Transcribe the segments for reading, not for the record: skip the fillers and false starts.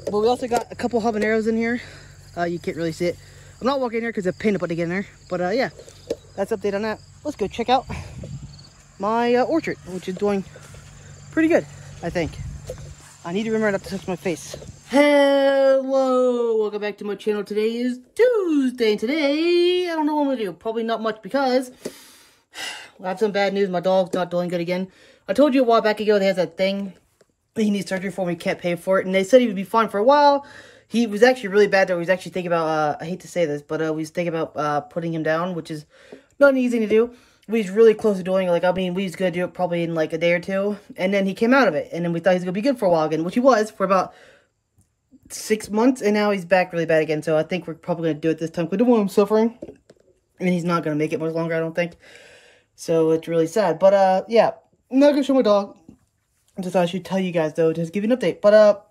But we also got a couple habaneros in here. You can't really see it. I'm not walking in here because I painted up to get in there. But yeah, that's update on that. Let's go check out my orchard, which is doing pretty good, I think. I need to remember not to touch my face. Hello, welcome back to my channel. Today is Tuesday, and today, I don't know what I'm going to do. Probably not much because I have some bad news. My dog's not doing good again. I told you a while back ago, they has that thing. He needs surgery for, he can't pay for it. And they said he would be fine for a while. He was actually really bad, though. He was actually thinking about, I hate to say this, but we was thinking about putting him down, which is not easy to do. We was really close to doing it. Like, I mean, we was going to do it probably in like a day or two. And then he came out of it. And then we thought he was going to be good for a while again, which he was for about 6 months. And now he's back really bad again. So I think we're probably going to do it this time. Because we don't want him suffering. I mean, he's not going to make it much longer, I don't think. So it's really sad. But, yeah. I'm not going to show my dog. I just thought I should tell you guys, though, just give you an update. But,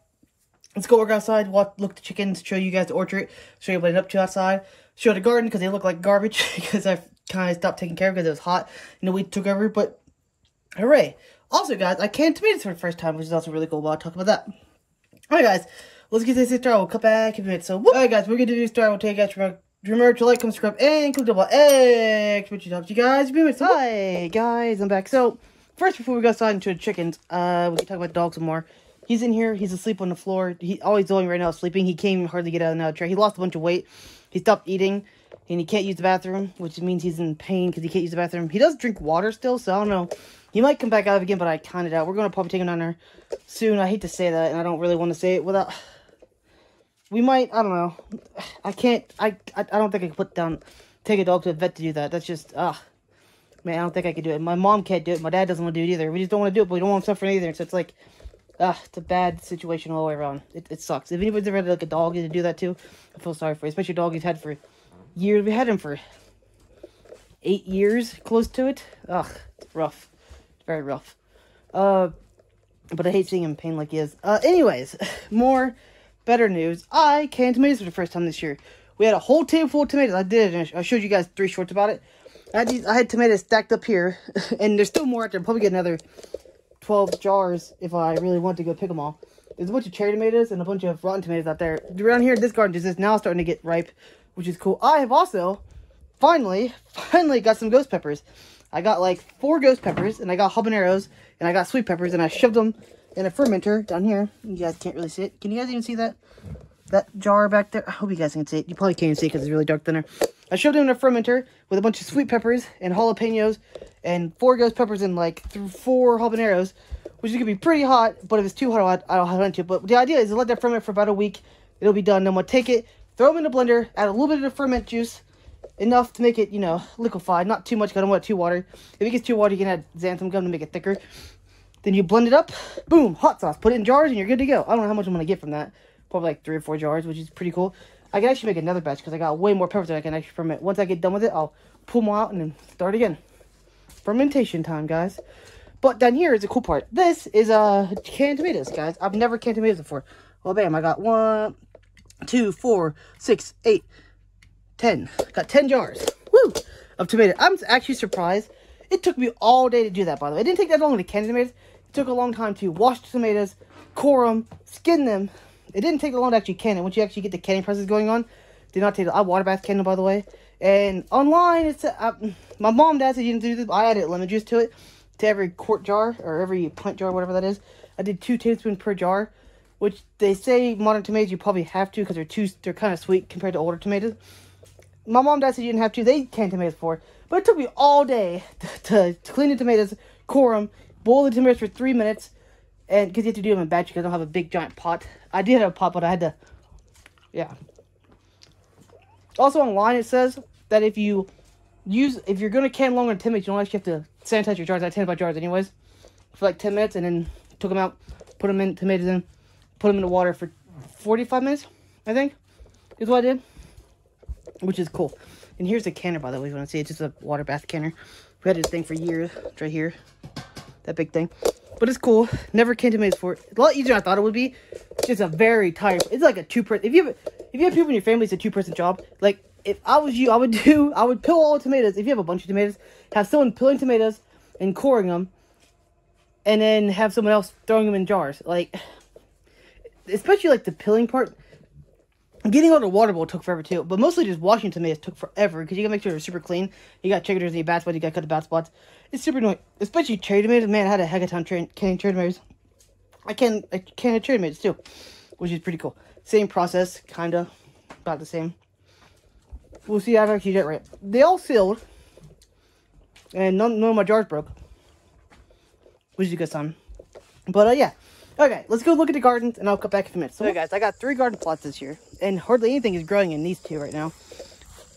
let's go work outside, look at the chickens, show you guys the orchard, show you what I'm up to outside, show the garden, because they look like garbage, because I kind of stopped taking care of it because it was hot, and the weed took over, but hooray. Also, guys, I canned tomatoes for the first time, which is also really cool, but I'll talk about that. Alright, guys, let's get this started. We'll cut back in a minute. So, alright, guys, we're going to do this start. We'll take you guys remember to like, comment, subscribe, and click the bell X, which talk to you guys. Hi, guys, I'm back. So, first, before we go outside into the chickens, we can talk about the dog some more. He's in here. He's asleep on the floor. All he's doing right now is sleeping. He can't even hardly get out of the chair. He lost a bunch of weight. He stopped eating, and he can't use the bathroom, which means he's in pain because he can't use the bathroom. He does drink water still, so I don't know. He might come back out again, but I counted out. We're going to probably take him down there soon. I hate to say that, and I don't really want to say it without... We might, I don't know. I can't, I don't think I can take a dog to a vet to do that. That's just, man, I don't think I could do it. My mom can't do it. My dad doesn't want to do it either. We just don't want to do it, but we don't want him suffering either. So it's like, it's a bad situation all the way around. It sucks. If anybody's ever had like a dog to do that too, I feel sorry for you. Especially a dog he's had for years. We had him for 8 years, close to it. It's rough. It's very rough. But I hate seeing him in pain like he is. Anyways, better news. I canned tomatoes for the first time this year. We had a whole table full of tomatoes. I did it, and I showed you guys 3 shorts about it. I had tomatoes stacked up here, and there's still more out there. I'll probably get another 12 jars if I really want to go pick them all. There's a bunch of cherry tomatoes and a bunch of rotten tomatoes out there. Around here in this garden is now starting to get ripe, which is cool. I have also finally got some ghost peppers. I got like 4 ghost peppers, and I got habaneros, and I got sweet peppers, and I shoved them in a fermenter down here. You guys can't really see it. Can you guys even see that jar back there? I hope you guys can see it. You probably can't even see it because it's really dark down there. I shoved it in a fermenter with a bunch of sweet peppers and jalapenos and 4 ghost peppers and like 4 habaneros, which is going to be pretty hot, but if it's too hot, I don't have it to. But the idea is to let that ferment for about a week. It'll be done. Then I'm going to take it, throw them in the blender, add a little bit of the ferment juice, enough to make it, you know, liquefied. Not too much because I don't want it too watery. If it gets too watery, you can add xanthan gum to make it thicker. Then you blend it up, boom, hot sauce. Put it in jars and you're good to go. I don't know how much I'm going to get from that. Probably like 3 or 4 jars, which is pretty cool. I can actually make another batch because I got way more peppers that I can actually ferment. Once I get done with it, I'll pull them out and then start again. Fermentation time, guys. But down here is the cool part. This is canned tomatoes, guys. I've never canned tomatoes before. Well, bam, I got 1, 2, 4, 6, 8, 10. Got 10 jars, woo, of tomatoes. I'm actually surprised. It took me all day to do that, by the way. It didn't take that long to can tomatoes. It took a long time to wash the tomatoes, core them, skin them. It didn't take long to actually can it. Once you actually get the canning process going on, did not take. I water bath canned them, by the way. And online, it's my mom and dad said you didn't do this. But I added lemon juice to it, to every quart jar or every pint jar, whatever that is. I did 2 tablespoons per jar, which they say modern tomatoes you probably have to because they're kind of sweet compared to older tomatoes. My mom and dad said you didn't have to. They canned tomatoes for it, but it took me all day to clean the tomatoes, core them, boil the tomatoes for 3 minutes. And because you have to do them in batch because I don't have a big giant pot. I did have a pot, but I had to, yeah. Also online it says that if you're going to can longer than 10 minutes, you don't actually have to sanitize your jars. I sanitized my jars anyways for like 10 minutes and then took them out, put them in, tomatoes in, put them in the water for 45 minutes, I think, is what I did, which is cool. And here's the canner, by the way, if you want to see. It's just a water bath canner. We had this thing for years. It's right here, that big thing. But it's cool. Never canned tomatoes for it. It's a lot easier than I thought it would be. It's just a very tired. It's like a 2-person. If you have people in your family, it's a 2-person job. Like if I was you, I would peel all the tomatoes. If you have a bunch of tomatoes, have someone peeling tomatoes and coring them, and then have someone else throwing them in jars. Like especially like the peeling part. Getting all the water bowl took forever too, but mostly just washing tomatoes took forever because you gotta make sure they're super clean. You got chiggers in your bad spots, you gotta cut the bad spots. It's super annoying, especially cherry tomatoes. Man, I had a heck of a time canning cherry tomatoes. I can cherry tomatoes too, which is pretty cool. Same process, kinda, about the same. We'll see if I actually get it right. They all sealed, and none of my jars broke, which is a good sign. But yeah. Okay, let's go look at the gardens, and I'll come back in a minute. So, okay, guys, I got 3 garden plots this year, and hardly anything is growing in these 2 right now.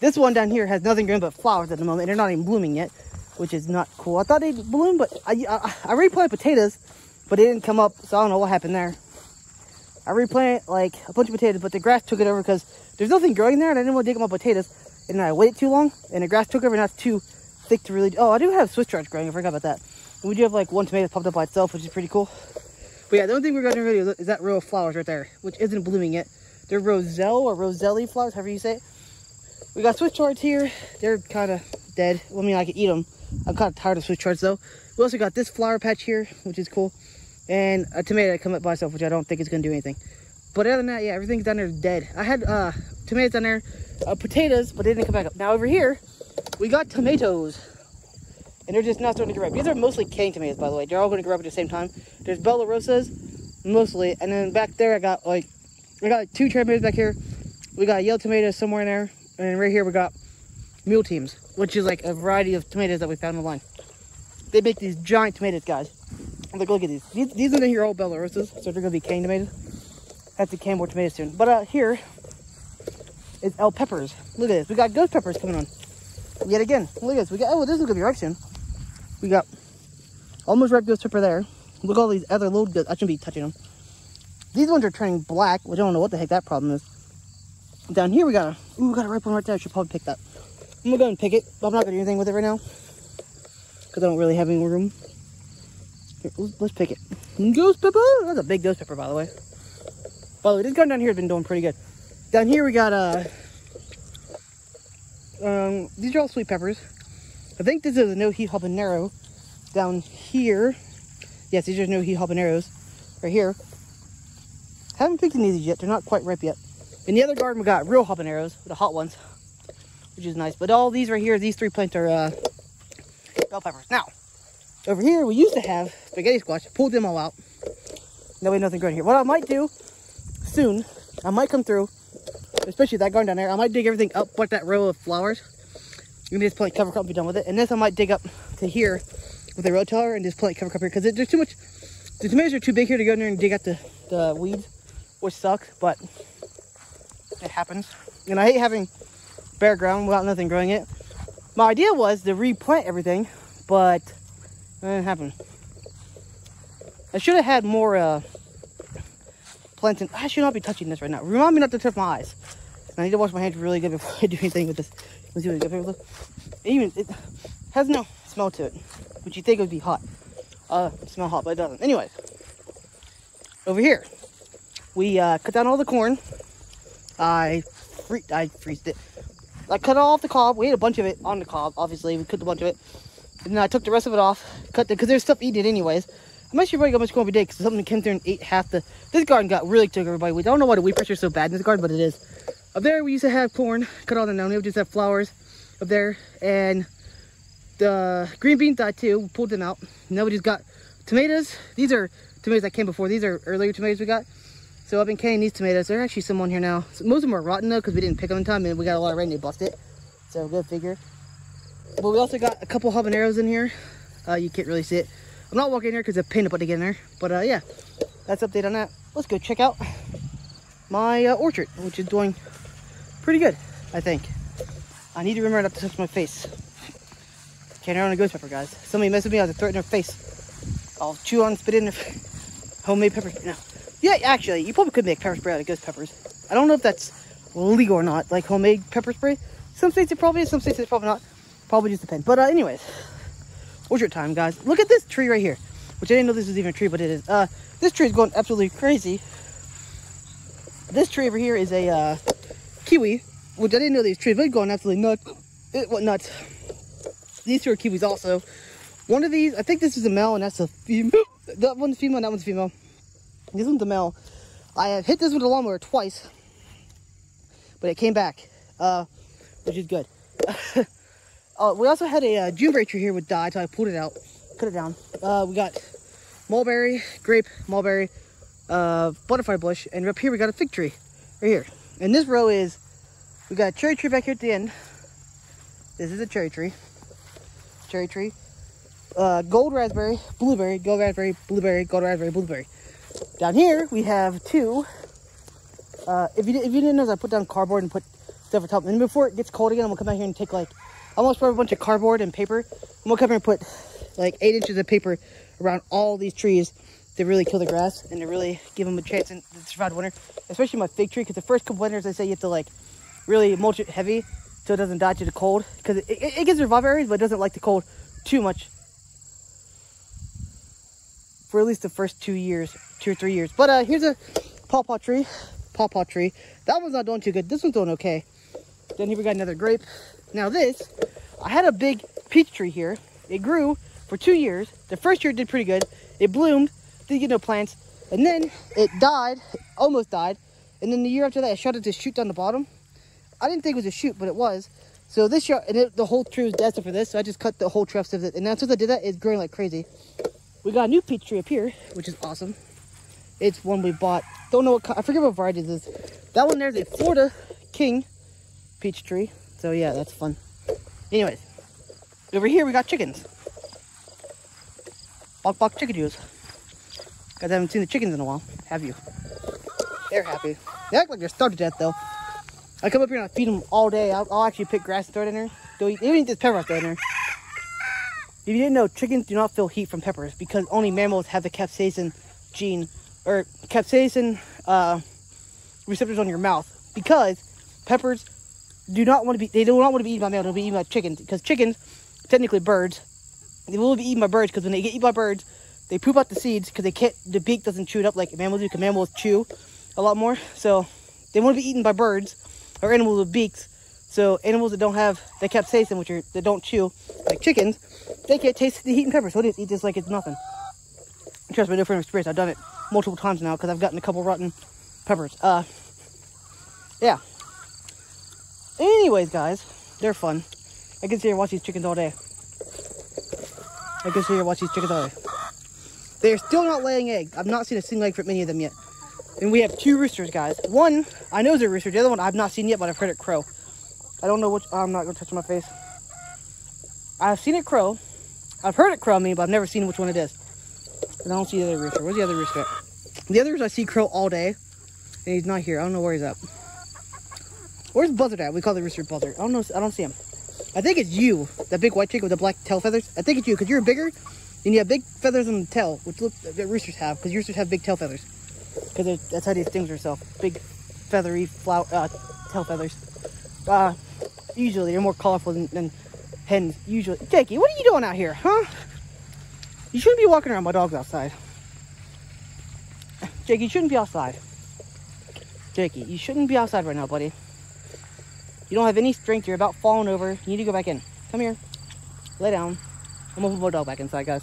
This one down here has nothing growing but flowers at the moment, and they're not even blooming yet, which is not cool. I thought they'd bloom, but I replanted potatoes, but they didn't come up, so I don't know what happened there. I replanted, like, a bunch of potatoes, but the grass took it over because there's nothing growing there, and I didn't want to dig up my potatoes, and then I waited too long, and the grass took over, and that's too thick to really... Oh, I do have Swiss charge growing, I forgot about that. And we do have, like, 1 tomato popped up by itself, which is pretty cool. But yeah, the only thing we're going to do is that row of flowers right there, which isn't blooming yet. They're Roselle or Roselli flowers, however you say it. We got Swiss chards here. They're kind of dead. Well, I mean, I can eat them. I'm kind of tired of Swiss chards, though. We also got this flower patch here, which is cool. And a tomato that come up by itself, which I don't think is going to do anything. But other than that, yeah, everything's down there is dead. I had tomatoes down there, potatoes, but they didn't come back up. Now over here, we got tomatoes. And they're just not starting to grow up. These are mostly canning tomatoes, by the way. They're all going to grow up at the same time. There's Bella Rosas, mostly. And then back there, I got 2 cherry tomatoes back here. We got yellow tomatoes somewhere in there. And right here, we got mule teams, which is like a variety of tomatoes that we found online. They make these giant tomatoes, guys. Look at these. These are here all Bella Rosas, so they're going to be canning tomatoes. Have to can more tomatoes soon. But here is El Peppers. Look at this. We got ghost peppers coming on. Yet again. Look at this. We got, oh, this is going to be ripe soon. We got almost ripe ghost pepper there. Look at all these other little ghosts. I shouldn't be touching them. These ones are turning black, which I don't know what the heck that problem is. Down here we got we got a ripe one right there. I should probably pick that. I'm gonna go and pick it, but I'm not gonna do anything with it right now because I don't really have any room. Here, let's pick it. Ghost pepper. That's a big ghost pepper, by the way. By the way, this garden down here has been doing pretty good. Down here we got these are all sweet peppers. I think this is a no-heat habanero down here. Yes, these are no-heat habaneros right here. Haven't picked any of these yet. They're not quite ripe yet. In the other garden, we got real habaneros, the hot ones, which is nice. But all these right here, these 3 plants are bell peppers. Now, over here, we used to have spaghetti squash. Pulled them all out. Now we have nothing growing here. What I might do soon, I might come through, especially that garden down there. I might dig everything up but that row of flowers. You can just plant cover crop and be done with it. And this I might dig up to here with a rotiller and just plant cover crop here because there's too much. The tomatoes are too big here to go in there and dig out the weeds, which suck, but it happens. And I hate having bare ground without nothing growing it. My idea was to replant everything, but it didn't happen. I should have had more planting. I should not be touching this right now. Remind me not to touch my eyes. I need to wash my hands really good before I do anything with this. Let's see what it goes. Even it has no smell to it, which you think would be hot. Smell hot, but it doesn't. Anyways, over here we cut down all the corn. I freezed it. I cut off the cob. We ate a bunch of it on the cob. Obviously, we cooked a bunch of it, and then I took the rest of it off. Cut because there's stuff eating it anyways. I'm actually probably got much corn every day because something came through and ate half the. This garden got really took everybody. We don't know why the weed pressure is so bad in this garden, but it is. Up there, we used to have corn. Cut all that down. We just have flowers up there. And the green beans died too. We pulled them out. Now we just got tomatoes. These are tomatoes that came before. These are earlier tomatoes we got. So I've been canning these tomatoes. There are actually some on here now. So most of them are rotten though because we didn't pick them in time and we got a lot of rain to bust it. So go figure. But we also got a couple habaneros in here. You can't really see it. I'm not walking in here because it's a pain to put to get in there. But yeah, that's update on that. Let's go check out my orchard, which is doing pretty good, I think. I need to remember not to touch my face. Can't run a ghost pepper, guys. Somebody messed with me, I'll have to throw it in their face. I'll chew on, spit in their homemade pepper. No. Yeah, actually, you probably could make pepper spray out of ghost peppers. I don't know if that's legal or not, like homemade pepper spray. Some states it probably is, some states it's probably not. Probably just depends. But anyways, orchard time, guys. Look at this tree right here, which I didn't know this was even a tree, but it is. This tree is going absolutely crazy. This tree over here is a kiwi, which I didn't know these trees, but it's going absolutely nuts. It went nuts. These 2 are kiwis also. One of these, I think this is a male and that's a female. That one's female and that one's female. This one's a male. I have hit this with a lawnmower twice, but it came back, which is good. We also had a Juneberry tree here with die, so I pulled it out, cut it down. We got mulberry, grape, mulberry, butterfly bush, and up here we got a fig tree, right here. And this row is, we got a cherry tree back here at the end. This is a cherry tree. Gold raspberry, blueberry, gold raspberry, blueberry, gold raspberry, blueberry. Down here we have two. If you didn't know, I put down cardboard and put stuff on top. And before it gets cold again, I'm gonna come out here and take like, I'm gonna spread a bunch of cardboard and paper. I'm gonna come here and put like 8 inches of paper around all these trees to really kill the grass and to really give them a chance to survive winter. Especially my fig tree, because the first couple winters I say you have to like really mulch it heavy so it doesn't die to the cold, because it gets survive areas, but it doesn't like the cold too much for at least the first 2 or 3 years. But here's a pawpaw tree. That one's not doing too good. This one's doing okay. Then here we got another grape. Now this, I had a big peach tree here. It grew for 2 years. The first year it did pretty good. It bloomed, didn't get no plants, and then it died, almost died. And then the year after that, I shot it to shoot down the bottom. I didn't think it was a shoot, but it was. So this year, the whole tree was destined for this, so I just cut the whole tree off of it. And now since I did that, it's growing like crazy. We got a new peach tree up here, which is awesome. It's one we bought. Don't know what, I forget what variety this is. That one there's a Florida King peach tree. So yeah, that's fun. Anyways, over here we got chickens. Bok chickadees. Guys, I haven't seen the chickens in a while. Have you? They're happy. They act like they're starved to death though. I come up here and I feed them all day. I'll actually pick grass and throw it in there. They eat this pepper I throw in there. If you didn't know, chickens do not feel heat from peppers because only mammals have the capsaicin gene, or capsaicin receptors on your mouth. Because peppers do not want to be, they do not want to be eaten by mammals, they'll be eaten by chickens. Because chickens, technically birds, they will be eaten by birds because when they get eaten by birds, they poop out the seeds because they can't, the beak doesn't chew it up like mammals do, because mammals chew a lot more. So they want to be eaten by birds or animals with beaks. So animals that don't have the capsaicin, which are, that don't chew, like chickens, they can't taste the heat and pepper, so they just eat this like it's nothing. Trust me, I know from experience. I've done it multiple times now because I've gotten a couple rotten peppers. Yeah. Anyways, guys, they're fun. I can sit here and watch these chickens all day. They're still not laying eggs. I've not seen a single egg from any of them yet. And we have 2 roosters, guys. One, I know is a rooster. The other one I've not seen yet, but I've heard it crow. I don't know which. I'm not going to touch my face. I've seen it crow. I've heard it crow, but I've never seen which one it is. And I don't see the other rooster. Where's the other rooster at? The others I see crow all day. And he's not here. I don't know where he's at. Where's Buzzard at? We call the rooster Buzzard. I don't know. I don't see him. I think it's you. That big white chick with the black tail feathers. I think it's you because you're bigger. And you have big feathers on the tail, which look that roosters have. Because roosters have big tail feathers. Because that's how they distinguish themselves. Big feathery tail feathers. Usually they're more colorful than hens. Usually. Jakey, what are you doing out here, huh? You shouldn't be walking around. My dog's outside. Jakey, you shouldn't be outside. Jakey, you shouldn't be outside right now, buddy. You don't have any strength. You're about falling over. You need to go back in. Come here. Lay down. I'm gonna put my dog back inside, guys.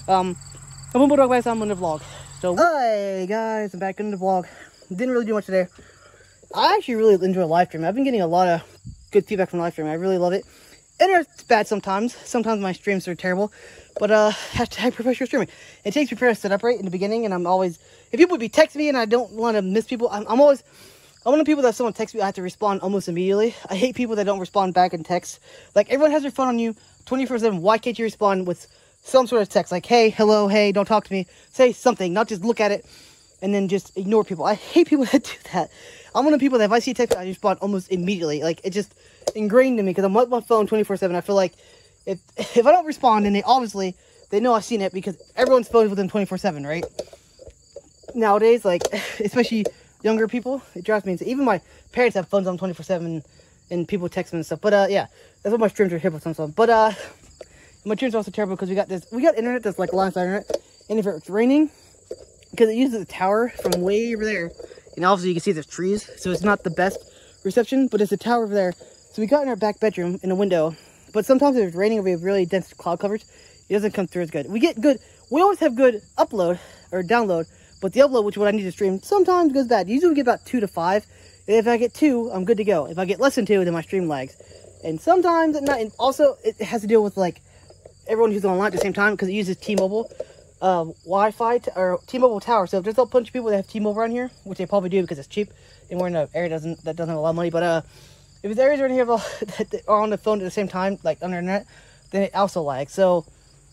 I'm gonna put my dog back inside. I'm in the vlog. So, hey guys, I'm back in the vlog. Didn't really do much today. I actually really enjoy live streaming. I've been getting a lot of good feedback from live streaming. I really love it. And it's bad sometimes. Sometimes my streams are terrible. But hashtag professional streaming. It takes me forever to set up right in the beginning, and I'm always, if people would be text me and I don't want to miss people, I'm one of the people that if someone texts me, I have to respond almost immediately. I hate people that don't respond back in text. Like, everyone has their phone on you 24/7. Why can't you respond with some sort of text? Like, hey, hello, hey, don't talk to me. Say something, not just look at it and then just ignore people. I hate people that do that. I'm one of the people that if I see a text, I respond almost immediately. Like, it just ingrained in me because I'm on my phone 24/7. I feel like if I don't respond, and they know I've seen it because everyone's phone is with them 24/7, right? Nowadays, like, especially younger people, it drives me insane. Even my parents have phones on 24/7 and people text them and stuff. But yeah, that's what my streams are here for some stuff. But my streams are also terrible because we got internet that's like line side internet, and if it's raining, because it uses a tower from way over there, and obviously you can see there's trees, so it's not the best reception, but it's a tower over there. So we got in our back bedroom in a window, but sometimes if it's raining or we have really dense cloud coverage, it doesn't come through as good. We always have good upload or download, But the upload, which is what I need to stream, sometimes goes bad. Usually we get about 2 to 5. And if I get 2, I'm good to go. If I get less than 2, then my stream lags. And sometimes at night, and also it has to deal with like everyone who's online at the same time because it uses T-Mobile Wi-Fi or T-Mobile tower. So if there's a bunch of people that have T-Mobile around here, which they probably do because it's cheap, and we're in an area that doesn't have a lot of money, but if there's areas around here that are on the phone at the same time, like on the internet, then it also lags. So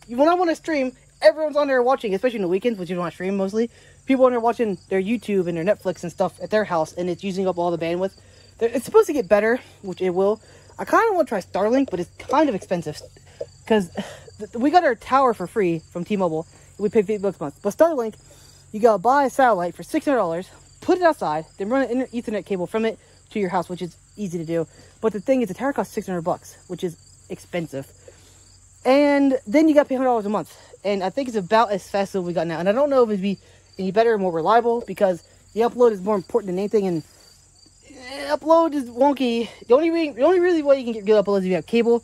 when I want to stream, everyone's on there watching, especially in the weekends, which is when I stream mostly. People on there watching their YouTube and their Netflix and stuff at their house, and it's using up all the bandwidth. It's supposed to get better, which it will. I kind of want to try Starlink, but it's kind of expensive because we got our tower for free from T-Mobile. We pay $50 a month. But Starlink, you gotta buy a satellite for $600, put it outside, then run an Ethernet cable from it to your house, which is easy to do. But the thing is, the tower costs $600, which is expensive. And then you gotta pay $100 a month. And I think it's about as fast as we got now. And I don't know if it'd be any better or more reliable because the upload is more important than anything. And upload is wonky. The only really way you can get good upload is if you have cable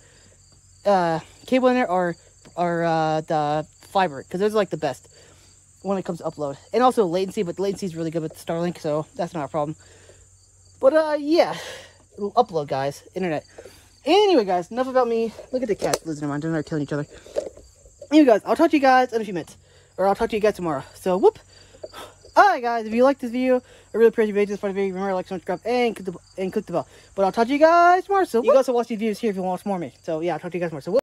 in there or the fiber, because those are like the best when it comes to upload. And also latency, but the latency is really good with Starlink, so that's not a problem. But yeah, upload, guys, internet. Anyway, guys, enough about me. Look at the cats losing their mind. They're killing each other. Anyway, guys, I'll talk to you guys in a few minutes, or I'll talk to you guys tomorrow. So whoop. Alright, guys, if you like this video, I really appreciate your videos. This video, remember to like, subscribe, and click the bell. But I'll talk to you guys tomorrow. So you can also watch these videos here if you want to watch more of me. So yeah, I'll talk to you guys tomorrow. So